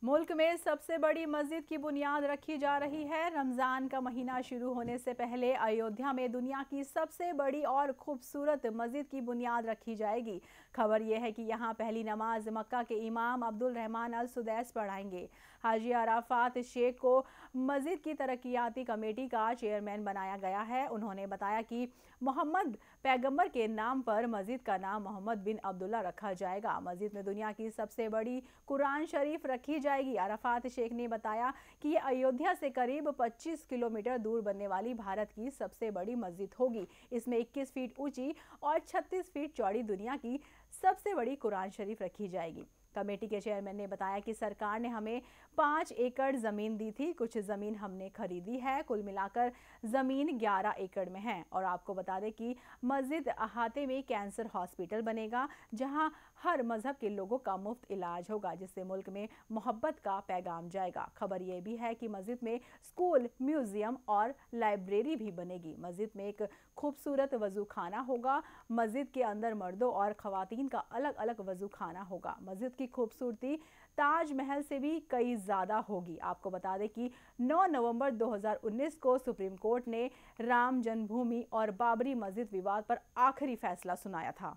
मुल्क में सबसे बड़ी मस्जिद की बुनियाद रखी जा रही है। रमज़ान का महीना शुरू होने से पहले अयोध्या में दुनिया की सबसे बड़ी और खूबसूरत मस्जिद की बुनियाद रखी जाएगी। खबर यह है कि यहां पहली नमाज मक्का के इमाम अब्दुल रहमान अल सुदैस पढ़ाएंगे। हाजी अराफात शेख को मस्जिद की तरक्याती कमेटी का चेयरमैन बनाया गया है। उन्होंने बताया कि मोहम्मद पैगंबर के नाम पर मस्जिद का नाम मोहम्मद बिन अब्दुल्ला रखा जाएगा। मस्जिद में दुनिया की सबसे बड़ी कुरान शरीफ रखी जाएगी। अराफात शेख ने बताया कि ये अयोध्या से करीब 25 किलोमीटर दूर बनने वाली भारत की सबसे बड़ी मस्जिद होगी। इसमें 21 फीट ऊंची और 36 फीट चौड़ी दुनिया की सबसे बड़ी कुरान शरीफ रखी जाएगी। कमेटी के चेयरमैन ने बताया कि सरकार ने हमें 5 एकड़ जमीन दी थी, कुछ जमीन हमने खरीदी है, कुल मिलाकर जमीन 11 एकड़ में है। और आपको बता दें कि मस्जिद अहाते में कैंसर हॉस्पिटल बनेगा, जहां हर मजहब के लोगों का मुफ्त इलाज होगा, जिससे मुल्क में मोहब्बत का पैगाम जाएगा। खबर यह भी है कि मस्जिद में स्कूल, म्यूजियम और लाइब्रेरी भी बनेगी। मस्जिद में एक खूबसूरत वजू खाना होगा। मस्जिद के अंदर मर्दों और खवातीन का अलग अलग वजू खाना होगा। मस्जिद की खूबसूरती ताजमहल से भी कई ज्यादा होगी। आपको बता दें कि 9 नवंबर 2019 को सुप्रीम कोर्ट ने राम जन्मभूमि और बाबरी मस्जिद विवाद पर आखिरी फैसला सुनाया था।